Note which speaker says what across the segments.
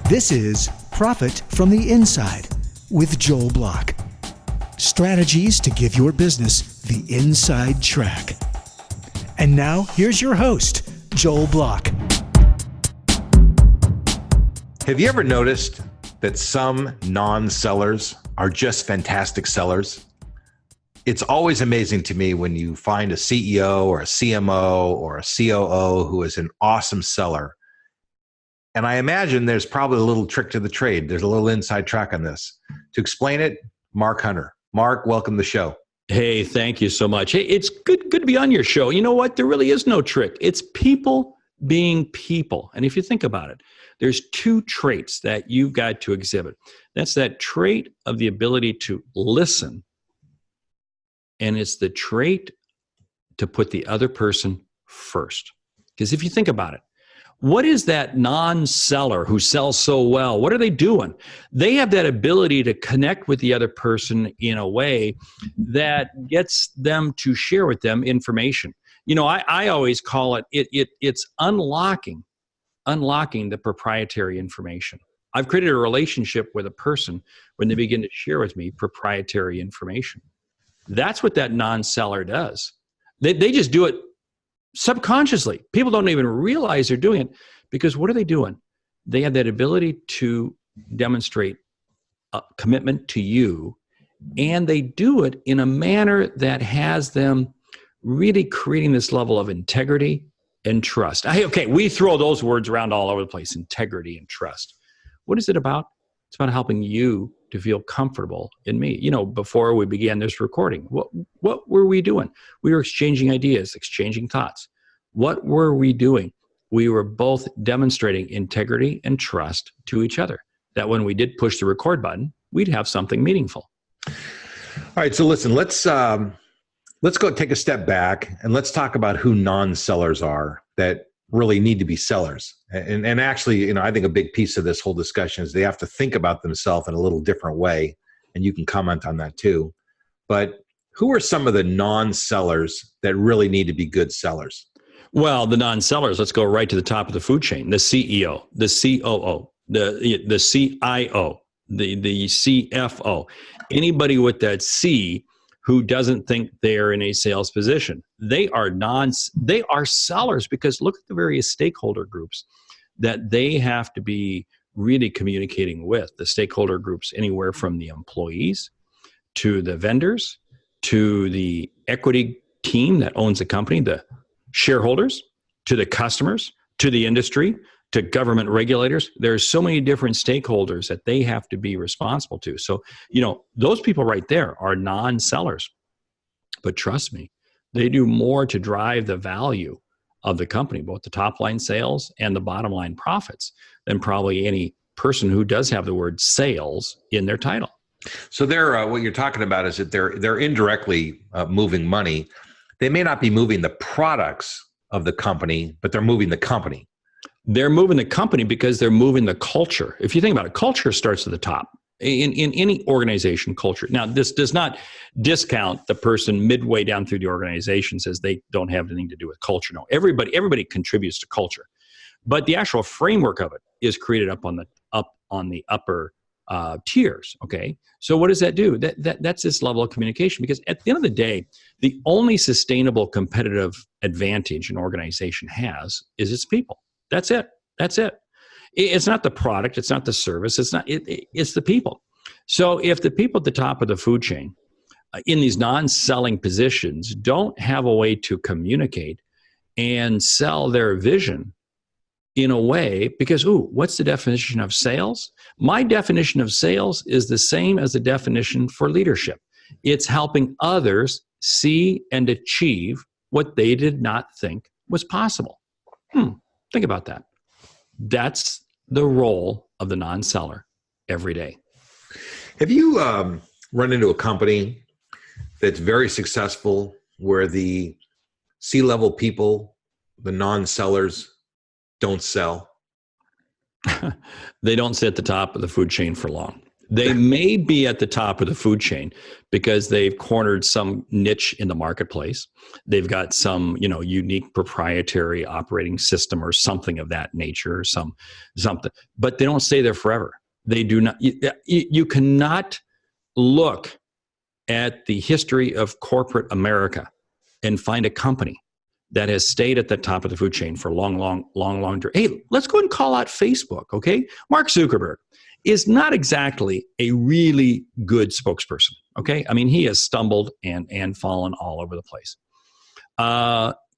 Speaker 1: This is Profit from the Inside with Joel Block. Strategies to give your business the inside track. And now, here's your host, Joel Block.
Speaker 2: Have you ever noticed that some non-sellers are just fantastic sellers? It's always amazing to me when you find a CEO or a CMO or a COO who is an awesome seller. And I imagine there's probably a little trick to the trade. There's a little inside track on this. To explain it, Mark Hunter. Mark, welcome to the show.
Speaker 3: Hey, thank you so much. Hey, it's good to be on your show. You know what? There really is no trick. It's people being people. And if you think about it, there's two traits that you've got to exhibit. That's that trait of the ability to listen, and it's the trait to put the other person first. Because if you think about it, what is that non-seller who sells so well? What are they doing? They have that ability to connect with the other person in a way that gets them to share with them information. You know, I always call it's unlocking the proprietary information. I've created a relationship with a person when they begin to share with me proprietary information. That's what that non-seller does. They just do it subconsciously. People don't even realize they're doing it, because what are they doing? They have that ability to demonstrate a commitment to you, and they do it in a manner that has them really creating this level of integrity and trust. Okay, we throw those words around all over the place, integrity and trust. What is it about? It's about helping you to feel comfortable in me. You know, before we began this recording, what were we doing? We were exchanging ideas, exchanging thoughts. What were we doing? We were both demonstrating integrity and trust to each other, that when we did push the record button, we'd have something meaningful.
Speaker 2: All right, so listen, let's go take a step back and let's talk about who non-sellers are that really need to be sellers. And actually, you know, I think a big piece of this whole discussion is they have to think about themselves in a little different way, and you can comment on that too. But who are some of the non-sellers that really need to be good sellers?
Speaker 3: Well, the non-sellers, let's go right to the top of the food chain. The CEO, the COO, the CIO, the CFO, anybody with that C who doesn't think they're in a sales position. They are sellers, because look at the various stakeholder groups that they have to be really communicating with. The stakeholder groups anywhere from the employees to the vendors to the equity team that owns the company, the shareholders, to the customers, to the industry, to government regulators. There's so many different stakeholders that they have to be responsible to. So, you know, those people right there are non-sellers. But trust me, they do more to drive the value of the company, both the top line sales and the bottom line profits, than probably any person who does have the word sales in their title.
Speaker 2: So they're what you're talking about is that they're indirectly moving money. They may not be moving the products of the company, but they're moving the company.
Speaker 3: They're moving the company because they're moving the culture. If you think about it, culture starts at the top. In any organization, culture. Now, this does not discount the person midway down through the organization says they don't have anything to do with culture. No, everybody contributes to culture, but the actual framework of it is created up on the upper tiers. Okay, so what does that do? That's this level of communication, because at the end of the day, the only sustainable competitive advantage an organization has is its people. That's it. It's not the product. It's not the service. It's the people. So if the people at the top of the food chain in these non-selling positions don't have a way to communicate and sell their vision in a way, because, what's the definition of sales? My definition of sales is the same as the definition for leadership. It's helping others see and achieve what they did not think was possible. Think about that. That's the role of the non-seller every day.
Speaker 2: Have you run into a company that's very successful where the C-level people, the non-sellers, don't sell?
Speaker 3: They don't sit at the top of the food chain for long. They may be at the top of the food chain because they've cornered some niche in the marketplace. They've got some, unique proprietary operating system or something of that nature, or something. But they don't stay there forever. They do not. You cannot look at the history of corporate America and find a company that has stayed at the top of the food chain for long. Hey, let's go and call out Facebook, okay? Mark Zuckerberg is not exactly a really good spokesperson, okay? I mean, he has stumbled and fallen all over the place.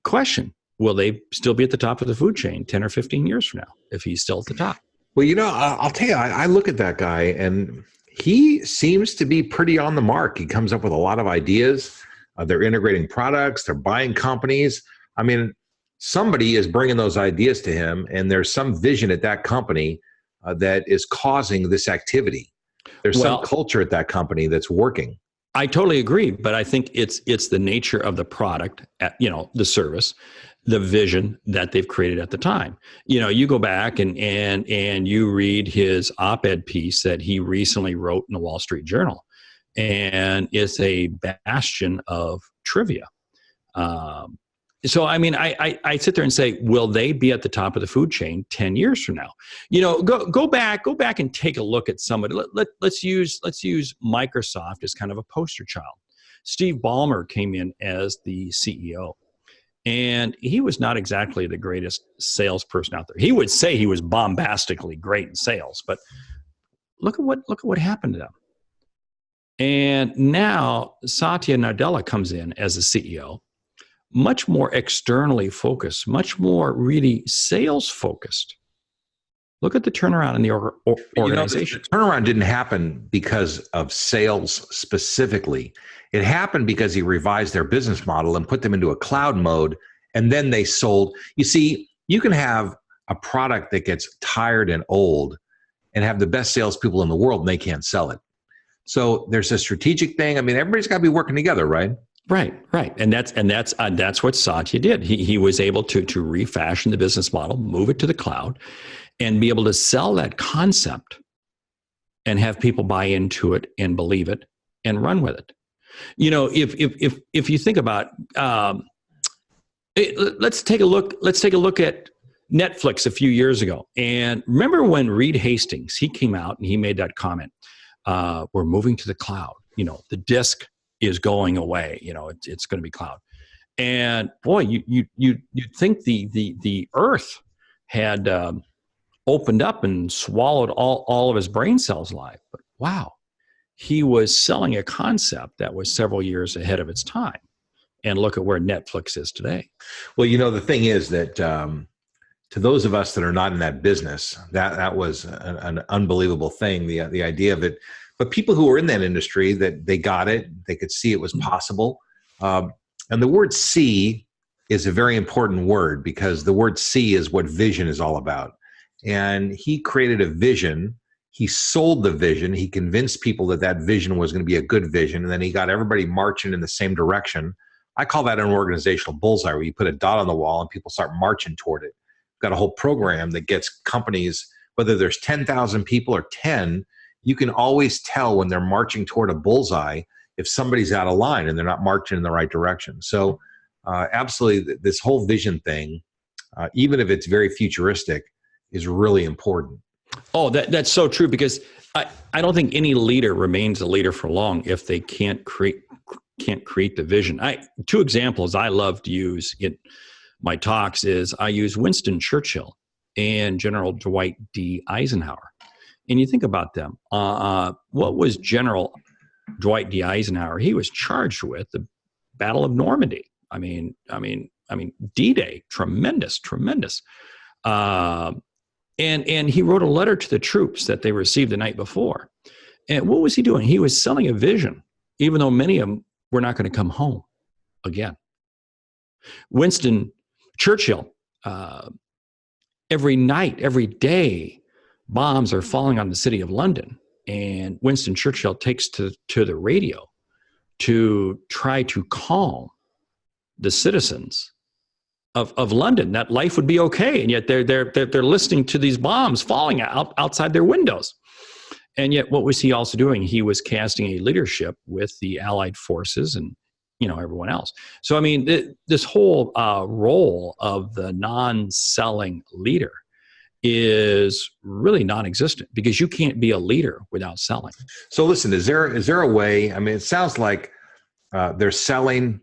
Speaker 3: Question, will they still be at the top of the food chain 10 or 15 years from now if he's still at the top?
Speaker 2: Well, I'll tell you, I look at that guy and he seems to be pretty on the mark. He comes up with a lot of ideas. They're integrating products. They're buying companies. I mean, somebody is bringing those ideas to him, and there's some vision at that company that is causing this activity. There's some culture at that company that's working.
Speaker 3: I totally agree, but I think it's the nature of the product, the service, the vision that they've created at the time. You go back and you read his op-ed piece that he recently wrote in the Wall Street Journal, and it's a bastion of trivia. So, I mean, I sit there and say, will they be at the top of the food chain 10 years from now? Go back and take a look at somebody. Let's use Microsoft as kind of a poster child. Steve Ballmer came in as the CEO, and he was not exactly the greatest salesperson out there. He would say he was bombastically great in sales, but look at what happened to them. And now Satya Nadella comes in as a CEO, much more externally focused, much more really sales focused. Look at the turnaround in the organization.
Speaker 2: The turnaround didn't happen because of sales specifically. It happened because he revised their business model and put them into a cloud mode, and then they sold. You see, you can have a product that gets tired and old and have the best salespeople in the world, and they can't sell it. So there's a strategic thing. I mean, everybody's got to be working together, right?
Speaker 3: Right. And that's what Satya did. He was able to refashion the business model, move it to the cloud, and be able to sell that concept and have people buy into it and believe it and run with it. If you think about, let's take a look at Netflix a few years ago. And remember when Reed Hastings, he came out and he made that comment, we're moving to the cloud. The disk is going away. It's going to be cloud. And boy, you'd think the earth had opened up and swallowed all of his brain cells alive. But wow, he was selling a concept that was several years ahead of its time. And look at where Netflix is today.
Speaker 2: Well, the thing is that to those of us that are not in that business, that was an unbelievable thing, the idea of it. But people who were in that industry, that they got it, they could see it was possible. And the word see is a very important word, because the word see is what vision is all about. And he created a vision. He sold the vision. He convinced people that vision was going to be a good vision. And then he got everybody marching in the same direction. I call that an organizational bullseye, where you put a dot on the wall and people start marching toward it. We've got a whole program that gets companies, whether there's 10,000 people or 10, you can always tell when they're marching toward a bullseye if somebody's out of line and they're not marching in the right direction. So absolutely, this whole vision thing, even if it's very futuristic, is really important.
Speaker 3: Oh, that's so true, because I don't think any leader remains a leader for long if they can't create the vision. Two examples I love to use in my talks is I use Winston Churchill and General Dwight D. Eisenhower. And you think about them. What was General Dwight D. Eisenhower? He was charged with the Battle of Normandy. I mean, D-Day, tremendous. And he wrote a letter to the troops that they received the night before. And what was he doing? He was selling a vision, even though many of them were not going to come home again. Winston Churchill, every night, every day, bombs are falling on the city of London. And Winston Churchill takes to the radio to try to calm the citizens of London, that life would be okay. And yet they're listening to these bombs falling outside their windows. And yet what was he also doing? He was casting a leadership with the allied forces and, everyone else. So, I mean, this whole role of the non-selling leader is really non-existent because you can't be a leader without selling.
Speaker 2: So listen, is there a way? I mean, it sounds like they're selling,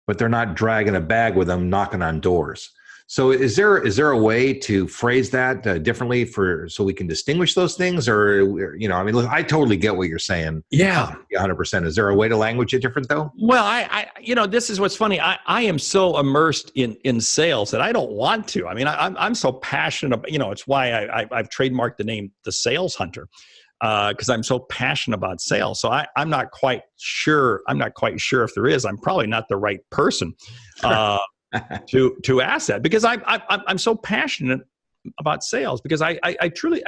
Speaker 2: but they're not dragging a bag with them, knocking on doors. So is there a way to phrase that differently so we can distinguish those things? Or, I mean, look, I totally get what you're saying.
Speaker 3: Yeah.
Speaker 2: 100%. Is there a way to language it different though?
Speaker 3: Well, I this is what's funny. I am so immersed in sales that I don't want to. I mean, I'm so passionate about, it's why I've trademarked the name, the Sales Hunter, because I'm so passionate about sales. So I'm not quite sure. I'm not quite sure if there is. I'm probably not the right person to ask that, because I'm so passionate about sales, because I truly,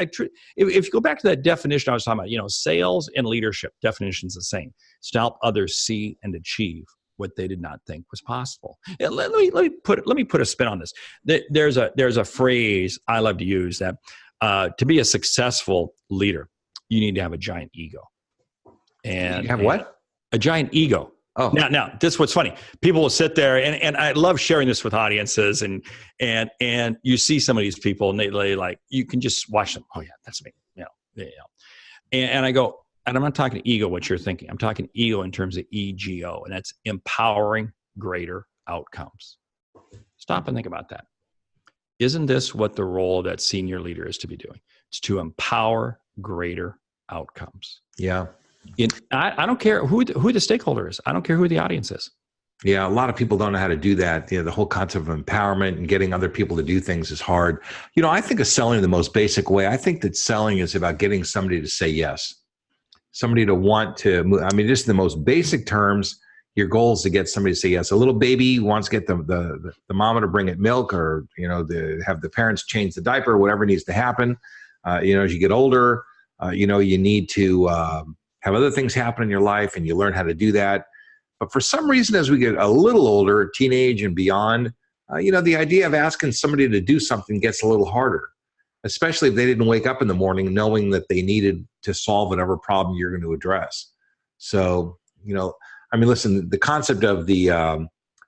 Speaker 3: if you go back to that definition I was talking about, sales and leadership definition's the same. It's to help others see and achieve what they did not think was possible. Let me put a spin on this. There's a phrase I love to use that to be a successful leader, you need to have a giant ego. And
Speaker 2: you have what?
Speaker 3: A giant ego.
Speaker 2: Oh,
Speaker 3: now this is what's funny. People will sit there, and I love sharing this with audiences, and you see some of these people, and they like, you can just watch them. Oh yeah, that's me. And I go, and I'm not talking ego, what you're thinking. I'm talking ego in terms of EGO, and that's empowering greater outcomes. Stop and think about that. Isn't this what the role of that senior leader is to be doing? It's to empower greater outcomes.
Speaker 2: Yeah.
Speaker 3: I don't care who the stakeholder is. I don't care who the audience is.
Speaker 2: Yeah, a lot of people don't know how to do that. The whole concept of empowerment and getting other people to do things is hard. I think of selling the most basic way. I think that selling is about getting somebody to say yes, somebody to want to move. I mean, just in the most basic terms, your goal is to get somebody to say yes. A little baby wants to get the mama to bring it milk, or to have the parents change the diaper, whatever needs to happen. As you get older, you need to have other things happen in your life, and you learn how to do that. But for some reason, as we get a little older, teenage and beyond, the idea of asking somebody to do something gets a little harder, especially if they didn't wake up in the morning knowing that they needed to solve whatever problem you're going to address. So, I mean, listen, the concept of the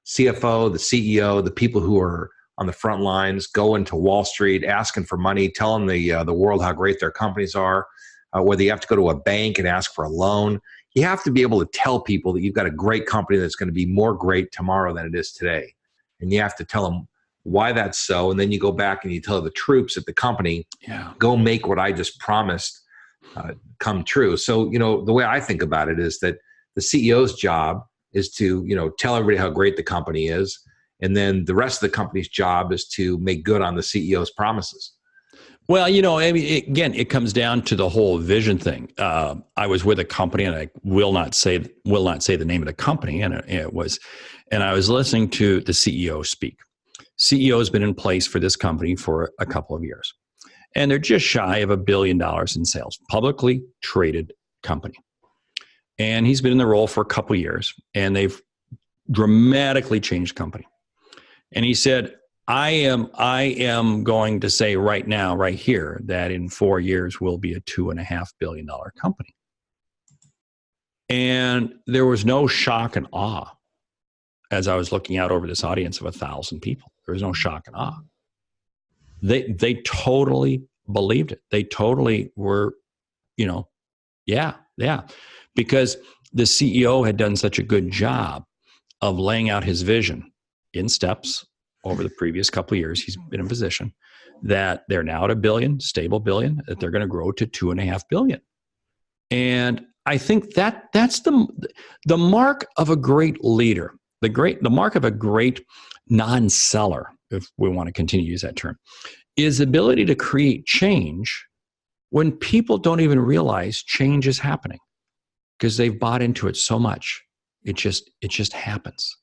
Speaker 2: CFO, the CEO, the people who are on the front lines, going to Wall Street, asking for money, telling the world how great their companies are, whether you have to go to a bank and ask for a loan. You have to be able to tell people that you've got a great company that's going to be more great tomorrow than it is today. And you have to tell them why that's so. And then you go back and you tell the troops at the company, go make what I just promised come true. So, the way I think about it is that the CEO's job is to, tell everybody how great the company is. And then the rest of the company's job is to make good on the CEO's promises.
Speaker 3: Well, I mean, again, it comes down to the whole vision thing. I was with a company, and I will not say the name of the company, and I was listening to the CEO speak. CEO has been in place for this company for a couple of years, and they're just shy of $1 billion in sales, publicly traded company. And he's been in the role for a couple of years, and they've dramatically changed the company. And he said, I am going to say right now, right here, that in 4 years we'll be a $2.5 billion company. And there was no shock and awe as I was looking out over this audience of 1,000 people. There was no shock and awe. They totally believed it. They totally were, yeah. Because the CEO had done such a good job of laying out his vision in steps over the previous couple of years. He's been in position that they're now at $1 billion, stable $1 billion, that they're going to grow to $2.5 billion. And I think that's the mark of a great leader, the mark of a great non-seller, if we want to continue to use that term, is the ability to create change when people don't even realize change is happening because they've bought into it so much. It just happens.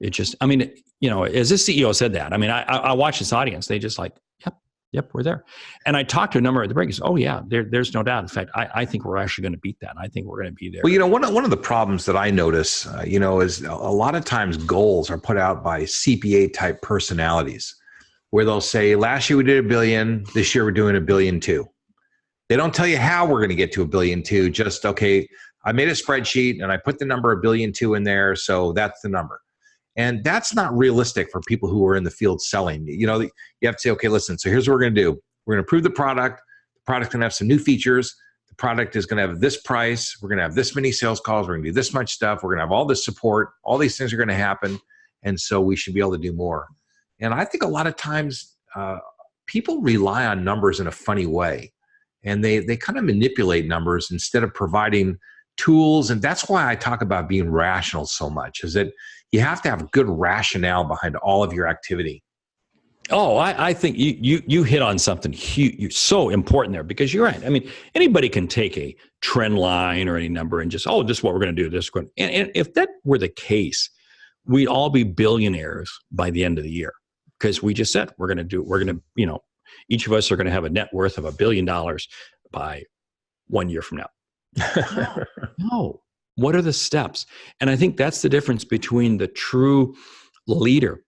Speaker 3: As this CEO said that, I mean, I watch this audience, they just like, yep, we're there. And I talked to a number of the breakers. Oh yeah, there's no doubt. In fact, I think we're actually going to beat that. I think we're going to be there.
Speaker 2: Well, one of the problems that I notice, is a lot of times goals are put out by CPA type personalities where they'll say, last year we did $1 billion, this year we're doing $1.2 billion. They don't tell you how we're going to get to $1.2 billion. Just, okay, I made a spreadsheet and I put the number $1.2 billion in there, so that's the number. And that's not realistic for people who are in the field selling. You have to say, okay, listen, so here's what we're going to do. We're going to improve the product. The product's going to have some new features. The product is going to have this price. We're going to have this many sales calls. We're going to do this much stuff. We're going to have all this support. All these things are going to happen. And so we should be able to do more. And I think a lot of times people rely on numbers in a funny way. And they kind of manipulate numbers instead of providing tools. And that's why I talk about being rational so much, is that you have to have a good rationale behind all of your activity.
Speaker 3: Oh, I think you hit on something huge, so important there, because you're right. I mean, anybody can take a trend line or any number and just, this is what we're going to do. And if that were the case, we'd all be billionaires by the end of the year, because we just said each of us are going to have a net worth of $1 billion by 1 year from now. No. What are the steps? And I think that's the difference between the true leader.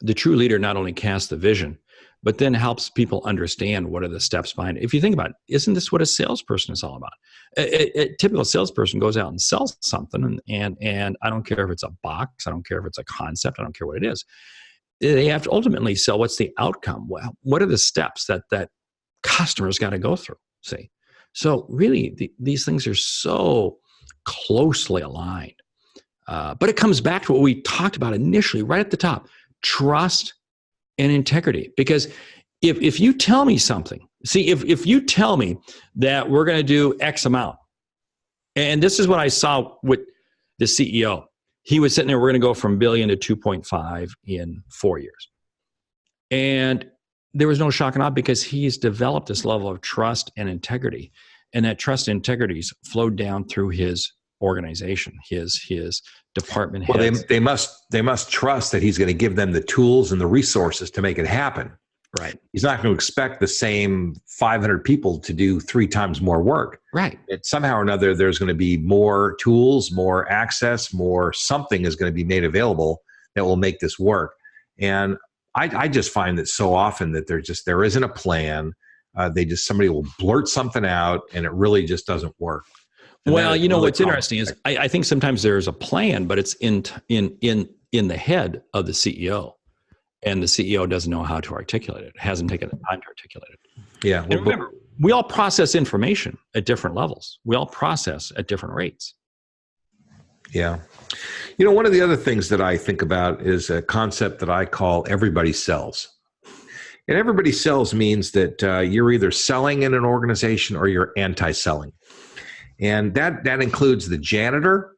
Speaker 3: The true leader not only casts the vision, but then helps people understand what are the steps behind it. If you think about it, isn't this what a salesperson is all about? A typical salesperson goes out and sells something, and I don't care if it's a box, I don't care if it's a concept, I don't care what it is. They have to ultimately sell what's the outcome. Well, what are the steps that customers got to go through? See, so really these things are so closely aligned. But it comes back to what we talked about initially, right at the top: trust and integrity. Because if you tell me something, if you tell me that we're going to do X amount, and this is what I saw with the CEO. He was sitting there, we're going to go from $1 billion to 2.5 in 4 years. And there was no shock and awe, because he's developed this level of trust and integrity. And that trust and integrity's flowed down through his organization, his department heads.
Speaker 2: Well, they must trust that he's going to give them the tools and the resources to make it happen.
Speaker 3: Right.
Speaker 2: He's not going to expect the same 500 people to do 3 times more work.
Speaker 3: Right.
Speaker 2: Somehow or another, there's going to be more tools, more access, more something is going to be made available that will make this work. And I just find that so often that there isn't a plan. Somebody will blurt something out and it really just doesn't work. And
Speaker 3: well, what's interesting is I think sometimes there's a plan, but it's in the head of the CEO. And the CEO doesn't know how to articulate it. Hasn't taken the time to articulate it.
Speaker 2: Yeah.
Speaker 3: And remember, we all process information at different levels. We all process at different rates.
Speaker 2: Yeah. One of the other things that I think about is a concept that I call everybody sells. And everybody sells means that you're either selling in an organization or you're anti-selling. And that includes the janitor.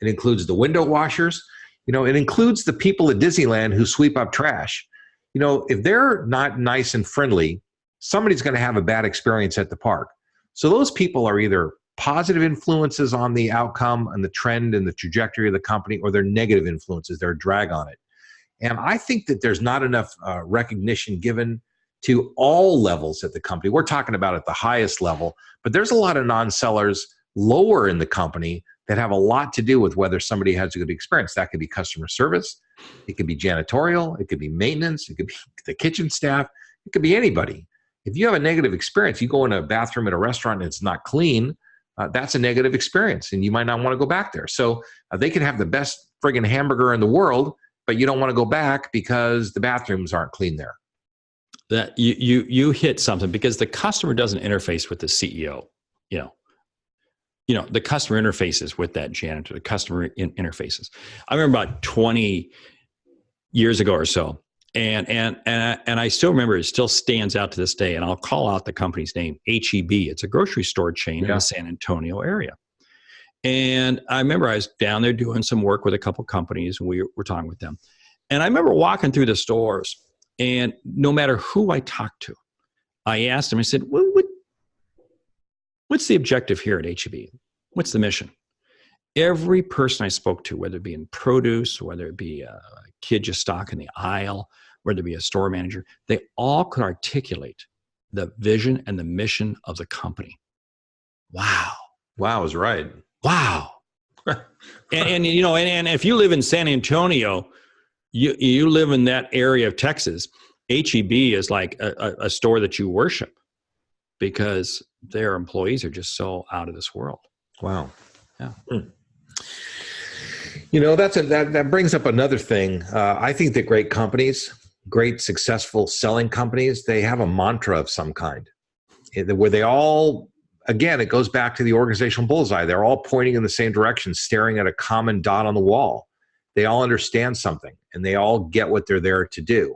Speaker 2: It includes the window washers. It includes the people at Disneyland who sweep up trash. If they're not nice and friendly, somebody's going to have a bad experience at the park. So those people are either positive influences on the outcome and the trend and the trajectory of the company, or they're negative influences. They're a drag on it. And I think that there's not enough recognition given to all levels at the company. We're talking about at the highest level, but there's a lot of non-sellers lower in the company that have a lot to do with whether somebody has a good experience. That could be customer service. It could be janitorial. It could be maintenance. It could be the kitchen staff. It could be anybody. If you have a negative experience, you go in a bathroom at a restaurant and it's not clean, that's a negative experience and you might not want to go back there. So they can have the best friggin' hamburger in the world, but you don't want to go back because the bathrooms aren't clean there.
Speaker 3: That you hit something, because the customer doesn't interface with the CEO. The customer interfaces with that janitor. The customer interfaces. I remember about 20 years ago or so, and I still remember, it still stands out to this day. And I'll call out the company's name, H-E-B. It's a grocery store chain in the San Antonio area. And I remember I was down there doing some work with a couple companies, and we were talking with them. And I remember walking through the stores, and no matter who I talked to, I asked them, I said, what's the objective here at H-E-B? What's the mission? Every person I spoke to, whether it be in produce, whether it be a kid just stocking the aisle, whether it be a store manager, they all could articulate the vision and the mission of the company. Wow.
Speaker 2: Wow is right.
Speaker 3: Wow. and if you live in San Antonio, you live in that area of Texas, H-E-B is like a store that you worship. because their employees are just so out of this world.
Speaker 2: Wow.
Speaker 3: Yeah.
Speaker 2: That brings up another thing. I think that great companies, great successful selling companies, they have a mantra of some kind where they all, again, it goes back to the organizational bullseye. They're all pointing in the same direction, staring at a common dot on the wall. They all understand something and they all get what they're there to do.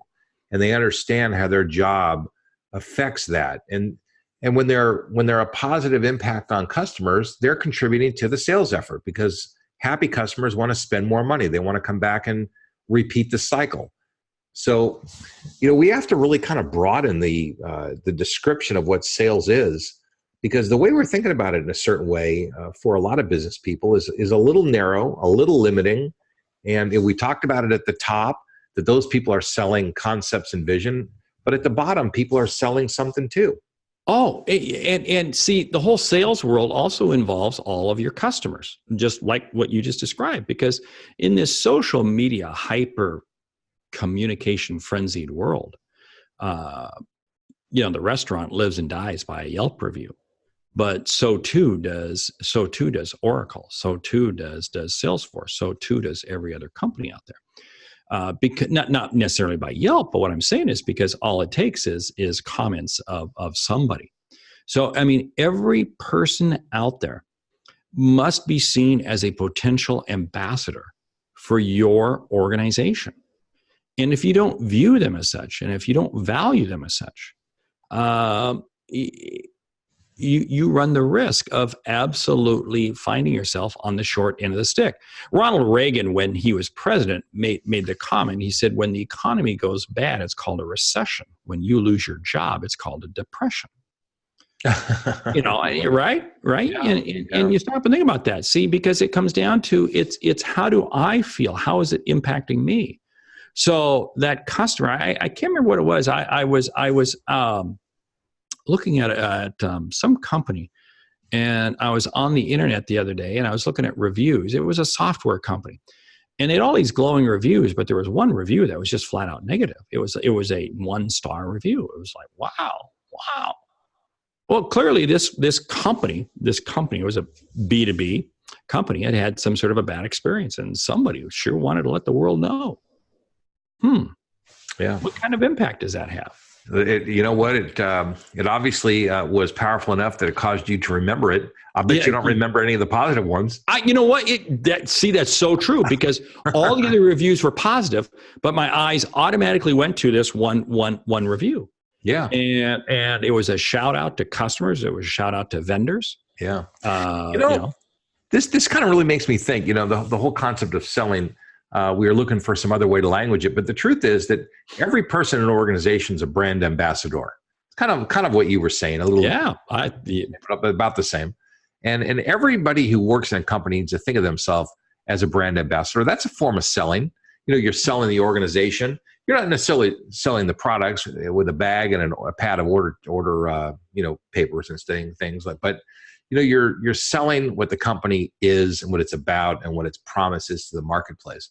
Speaker 2: And they understand how their job affects that. And when they're a positive impact on customers, they're contributing to the sales effort because happy customers want to spend more money. They want to come back and repeat the cycle. So, we have to really kind of broaden the description of what sales is, because the way we're thinking about it in a certain way for a lot of business people is a little narrow, a little limiting. And we talked about it at the top, that those people are selling concepts and vision, but at the bottom, people are selling something too.
Speaker 3: Oh, and see, the whole sales world also involves all of your customers, just like what you just described, because in this social media hyper communication frenzied world, the restaurant lives and dies by a Yelp review, but so too does Oracle, so too does Salesforce, so too does every other company out there. Because not necessarily by Yelp, but what I'm saying is because all it takes is comments of somebody. So, I mean, every person out there must be seen as a potential ambassador for your organization. And if you don't view them as such, and if you don't value them as such, you run the risk of absolutely finding yourself on the short end of the stick. Ronald Reagan, when he was president, made the comment. He said, when the economy goes bad, it's called a recession. When you lose your job, it's called a depression. Right?
Speaker 2: Yeah,
Speaker 3: and you stop and think about that. See, because it comes down to it's how do I feel? How is it impacting me? So that customer, I can't remember what it was. I was looking at some company, and I was on the internet the other day, and I was looking at reviews. It was a software company, and they had all these glowing reviews, but there was one review that was just flat out negative. It was a 1-star review. It was like, wow. Well, clearly this company was a B2B company. It had some sort of a bad experience, and somebody sure wanted to let the world know.
Speaker 2: Yeah.
Speaker 3: What kind of impact does that have?
Speaker 2: It obviously was powerful enough that it caused you to remember it. I bet you don't remember any of the positive ones.
Speaker 3: That's so true, because all the other reviews were positive, but my eyes automatically went to this one review.
Speaker 2: Yeah.
Speaker 3: And it was a shout out to customers. It was a shout out to vendors.
Speaker 2: Yeah. This kind of really makes me think, the whole concept of selling. We are looking for some other way to language it, but the truth is that every person in an organization is a brand ambassador. It's kind of what you were saying, a little about the same. And everybody who works in a company needs to think of themselves as a brand ambassador. That's a form of selling. You're selling the organization. You're not necessarily selling the products with a bag and a pad of order papers and things like. But you're selling what the company is and what it's about and what its promise is to the marketplace.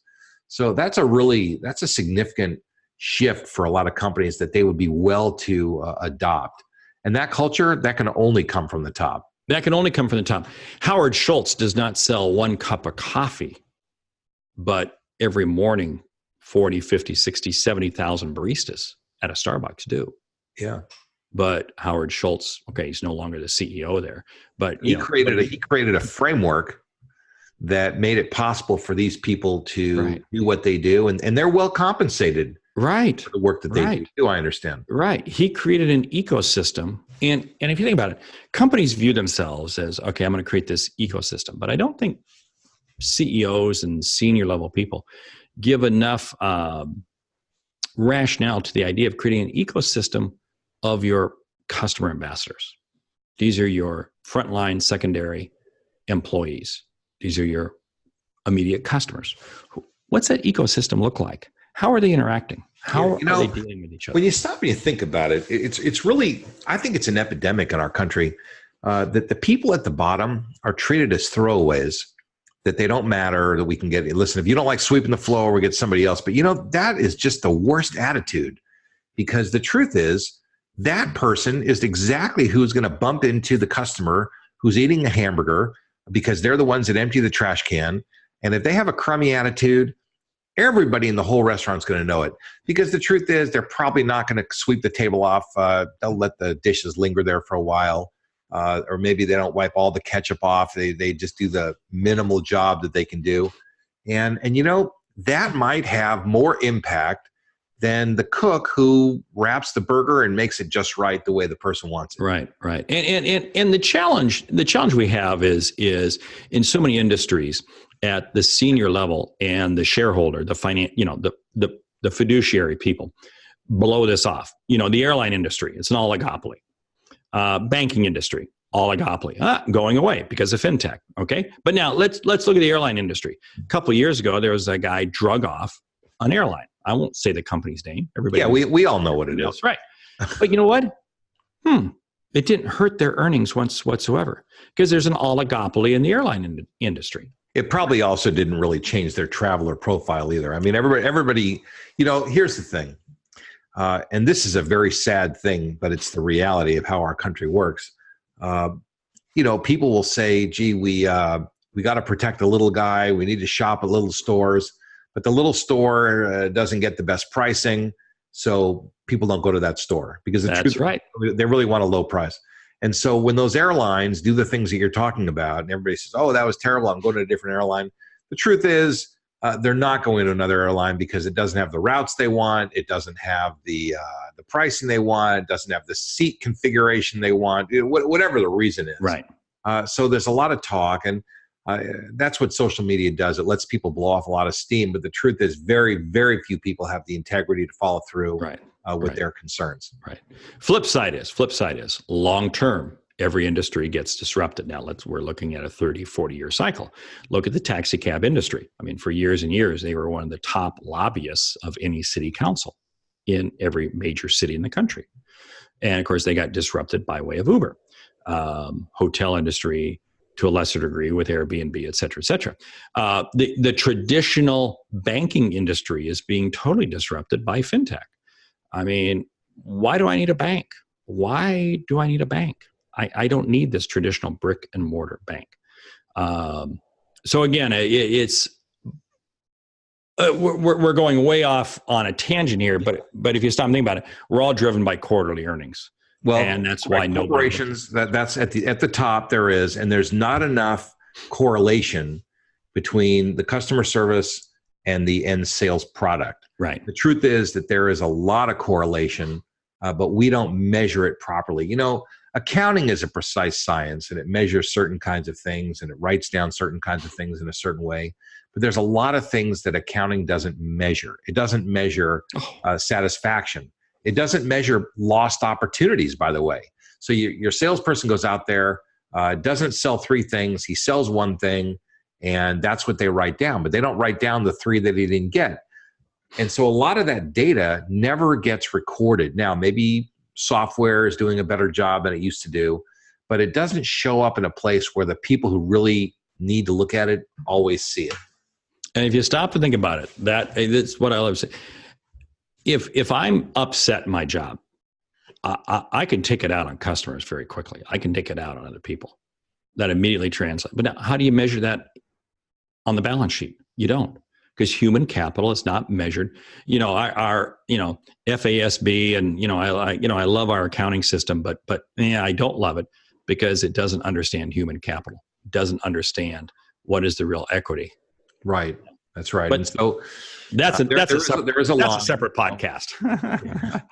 Speaker 2: So that's a significant shift for a lot of companies that they would be well to adopt. And that culture, that can only come from the top.
Speaker 3: That can only come from the top. Howard Schultz does not sell one cup of coffee, but every morning, 40, 50, 60, 70,000 baristas at a Starbucks do.
Speaker 2: Yeah.
Speaker 3: But Howard Schultz, okay, he's no longer the CEO there, but
Speaker 2: he created a framework that made it possible for these people to do what they do, and they're well compensated.
Speaker 3: Right.
Speaker 2: For the work that they do. I understand.
Speaker 3: Right. He created an ecosystem. And if you think about it, companies view themselves as, okay, I'm going to create this ecosystem. But I don't think CEOs and senior level people give enough rationale to the idea of creating an ecosystem of your customer ambassadors. These are your frontline secondary employees. These are your immediate customers. What's that ecosystem look like? How are they interacting? How are they dealing with each other?
Speaker 2: When you stop and you think about it, it's really, I think it's an epidemic in our country that the people at the bottom are treated as throwaways, that they don't matter, that we can get, listen, if you don't like sweeping the floor, we get somebody else. But that is just the worst attitude, because the truth is that person is exactly who's going to bump into the customer who's eating a hamburger because they're the ones that empty the trash can. And if they have a crummy attitude, everybody in the whole restaurant's going to know it, because the truth is they're probably not going to sweep the table off. They'll let the dishes linger there for a while. Or maybe they don't wipe all the ketchup off. They just do the minimal job that they can do. And that might have more impact than the cook who wraps the burger and makes it just right the way the person wants it.
Speaker 3: Right. And the challenge we have is in so many industries at the senior level and the shareholder, the the fiduciary people blow this off. The airline industry, it's an oligopoly. Banking industry, oligopoly, going away because of fintech. Okay, but now let's look at the airline industry. A couple of years ago, there was a guy drug off an airline. I won't say the company's name. Everybody,
Speaker 2: we all know what it is,
Speaker 3: right? But you know what? It didn't hurt their earnings whatsoever because there's an oligopoly in the airline industry.
Speaker 2: It probably also didn't really change their traveler profile either. I mean, everybody. Here's the thing. And this is a very sad thing, but it's the reality of how our country works. People will say, gee, we got to protect the little guy. We need to shop at little stores, but the little store doesn't get the best pricing. So people don't go to that store because
Speaker 3: That's right.
Speaker 2: They really want a low price. And so when those airlines do the things that you're talking about and everybody says, oh, that was terrible, I'm going to a different airline. The truth is, they're not going to another airline because it doesn't have the routes they want. It doesn't have the pricing they want. It doesn't have the seat configuration they want. Whatever the reason is.
Speaker 3: Right.
Speaker 2: So there's a lot of talk, and that's what social media does. It lets people blow off a lot of steam. But the truth is, very, very few people have the integrity to follow through with their concerns.
Speaker 3: Right. Flip side is long term. Every industry gets disrupted. Now we're looking at a 30, 40-year cycle. Look at the taxi cab industry. I mean, for years and years, they were one of the top lobbyists of any city council in every major city in the country. And of course, they got disrupted by way of Uber. Hotel industry, to a lesser degree with Airbnb, et cetera, et cetera. The traditional banking industry is being totally disrupted by fintech. I mean, why do I need a bank? Why do I need a bank? I don't need this traditional brick and mortar bank. So again, it's we're going way off on a tangent here, but if you stop and think about it, we're all driven by quarterly earnings. Well, and that's why
Speaker 2: corporations that's at the top there is, and there's not enough correlation between the customer service and the end sales product.
Speaker 3: Right.
Speaker 2: The truth is that there is a lot of correlation, but we don't measure it properly. Accounting is a precise science, and it measures certain kinds of things, and it writes down certain kinds of things in a certain way. But there's a lot of things that accounting doesn't measure. It doesn't measure satisfaction. It doesn't measure lost opportunities, by the way. So your salesperson goes out there, doesn't sell three things. He sells one thing, and that's what they write down. But they don't write down the three that he didn't get. And so a lot of that data never gets recorded. Now, maybe software is doing a better job than it used to do, but it doesn't show up in a place where the people who really need to look at it always see it.
Speaker 3: And if you stop and think about it, that's what I love to say. If I'm upset in my job, I can take it out on customers very quickly. I can take it out on other people. That immediately translates. But now, how do you measure that on the balance sheet? You don't. Because human capital is not measured. Our FASB, and I love our accounting system, but I don't love it because it doesn't understand human capital. It doesn't understand what is the real equity.
Speaker 2: Right. That's right.
Speaker 3: But
Speaker 2: and so
Speaker 3: that's a separate podcast.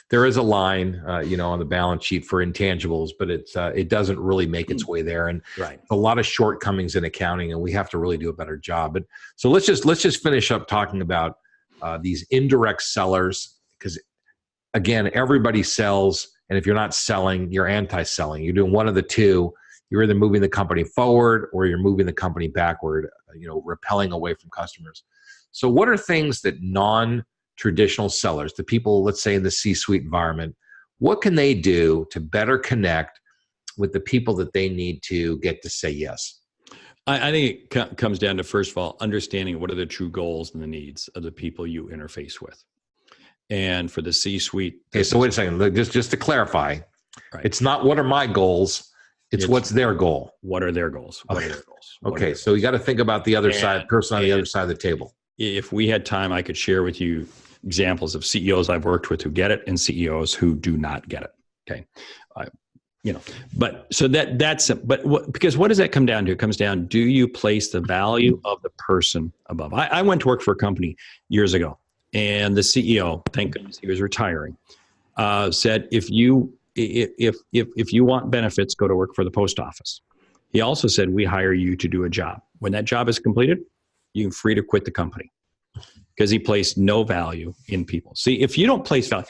Speaker 2: There is a line, on the balance sheet for intangibles, but it doesn't really make its way there, and a lot of shortcomings in accounting, and we have to really do a better job. But so let's just finish up talking about these indirect sellers, because again, everybody sells, and if you're not selling, you're anti-selling. You're doing one of the two. You're either moving the company forward or you're moving the company backward, repelling away from customers. So what are things that non-traditional sellers, the people, let's say in the C-suite environment, what can they do to better connect with the people that they need to get to say yes?
Speaker 3: I think it comes down to, first of all, understanding what are the true goals and the needs of the people you interface with. And for the C-suite.
Speaker 2: Okay, so wait a second. Look, just to clarify,
Speaker 3: Right.
Speaker 2: It's not what are my goals. It's what's their goal.
Speaker 3: What are their goals? What are their goals?
Speaker 2: Okay, so you got to think about the other side, person on the other side of the table.
Speaker 3: If we had time, I could share with you examples of CEOs I've worked with who get it and CEOs who do not get it. Okay. Because what does that come down to? It comes down, do you place the value of the person above? I went to work for a company years ago, and the CEO, thank goodness he was retiring, said, if you want benefits, go to work for the post office. He also said, we hire you to do a job. When that job is completed, you're free to quit the company, because he placed no value in people. See, if you don't place value,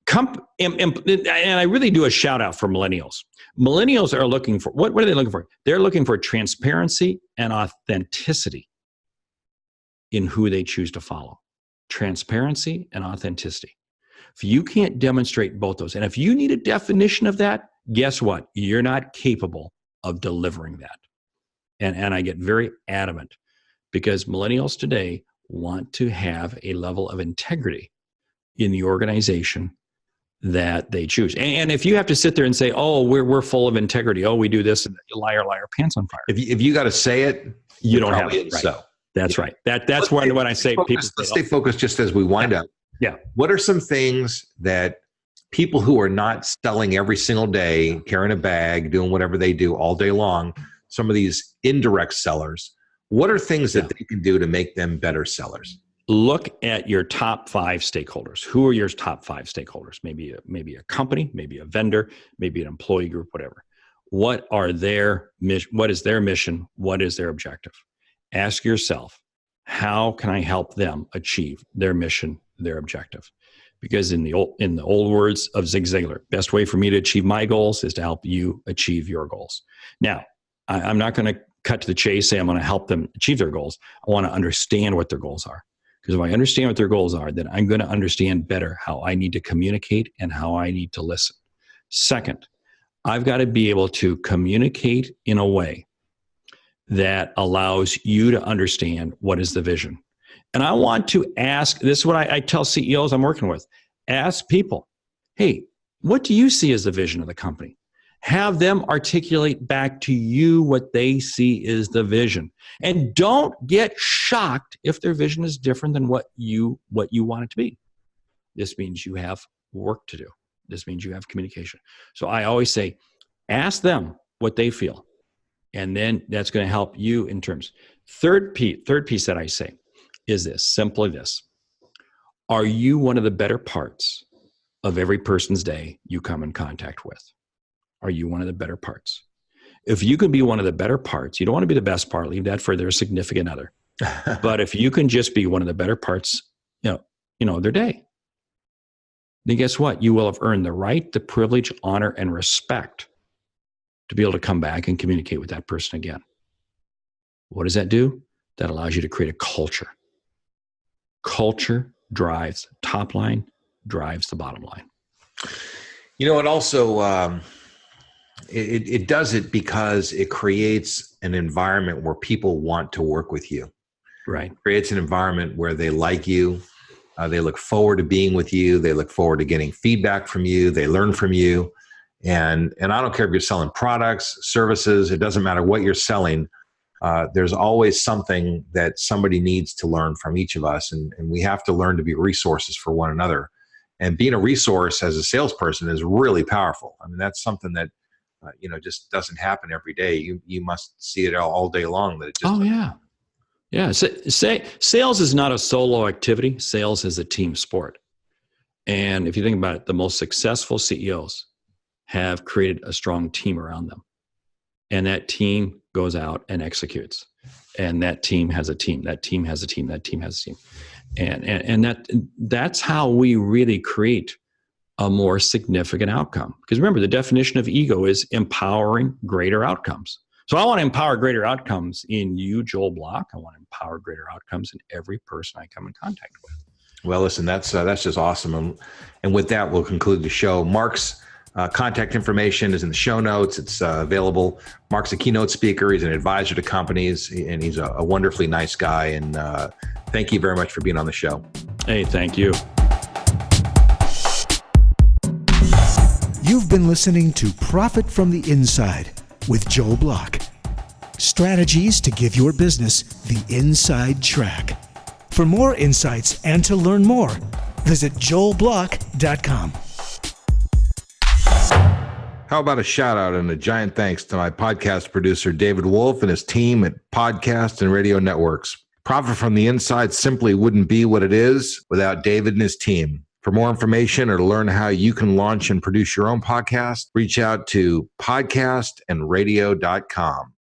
Speaker 3: and I really do a shout out for millennials. Millennials are looking for, what are they looking for? They're looking for transparency and authenticity in who they choose to follow. Transparency and authenticity. If you can't demonstrate both those, and if you need a definition of that, guess what? You're not capable of delivering that. And I get very adamant, because millennials today want to have a level of integrity in the organization that they choose. And if you have to sit there and say, oh, we're full of integrity, oh, we do this, and liar, pants on fire.
Speaker 2: If you got to say it,
Speaker 3: you don't have it. Right.
Speaker 2: So
Speaker 3: that's right. That's when I say people.
Speaker 2: Let's stay focused just as we wind up.
Speaker 3: Yeah.
Speaker 2: What are some things that people who are not selling every single day, carrying a bag, doing whatever they do all day long, some of these indirect sellers, what are things that they can do to make them better sellers?
Speaker 3: Look at your top 5 stakeholders. Who are your top 5 stakeholders? Maybe a company, maybe a vendor, maybe an employee group, whatever. What is their mission? What is their objective? Ask yourself, how can I help them achieve their mission, their objective? Because in the old words of Zig Ziglar, best way for me to achieve my goals is to help you achieve your goals. Now, I'm not going to cut to the chase, say I'm going to help them achieve their goals. I want to understand what their goals are. Because if I understand what their goals are, then I'm going to understand better how I need to communicate and how I need to listen. Second, I've got to be able to communicate in a way that allows you to understand what is the vision. And I want to ask, this is what I tell CEOs I'm working with, ask people, hey, what do you see as the vision of the company? Have them articulate back to you what they see is the vision. And don't get shocked if their vision is different than what you want it to be. This means you have work to do. This means you have communication. So I always say, ask them what they feel. And then that's going to help you in terms. Third piece that I say is this, simply this. Are you one of the better parts of every person's day you come in contact with? Are you one of the better parts? If you can be one of the better parts, you don't want to be the best part, leave that for their significant other. But if you can just be one of the better parts, their day, then guess what? You will have earned the right, the privilege, honor, and respect to be able to come back and communicate with that person again. What does that do? That allows you to create a culture. Culture drives top line, drives the bottom line.
Speaker 2: It also, it does it because it creates an environment where people want to work with you.
Speaker 3: Right.
Speaker 2: It creates an environment where they like you. They look forward to being with you. They look forward to getting feedback from you. They learn from you. And I don't care if you're selling products, services, it doesn't matter what you're selling. There's always something that somebody needs to learn from each of us. And we have to learn to be resources for one another. And being a resource as a salesperson is really powerful. I mean, that's something that, just doesn't happen every day. You must see it all day long. That it just
Speaker 3: Yeah. Sales is not a solo activity. Sales is a team sport. And if you think about it, the most successful CEOs have created a strong team around them. And that team goes out and executes. And that team has a team. That team has a team. That team has a team. And that's how we really create a more significant outcome. Because remember, the definition of ego is empowering greater outcomes. So I want to empower greater outcomes in you, Joel Block. I want to empower greater outcomes in every person I come in contact with.
Speaker 2: Well, listen, that's just awesome. And with that, we'll conclude the show. Mark's contact information is in the show notes. It's available. Mark's a keynote speaker. He's an advisor to companies, and he's a wonderfully nice guy. And thank you very much for being on the show.
Speaker 3: Hey, thank you.
Speaker 1: been listening to Profit from the Inside with Joel Block. Strategies to give your business the inside track. For more insights and to learn more, visit joelblock.com.
Speaker 2: How about a shout out and a giant thanks to my podcast producer, David Wolf, and his team at Podcast and Radio Networks. Profit from the Inside simply wouldn't be what it is without David and his team. For more information or to learn how you can launch and produce your own podcast, reach out to podcastandradio.com.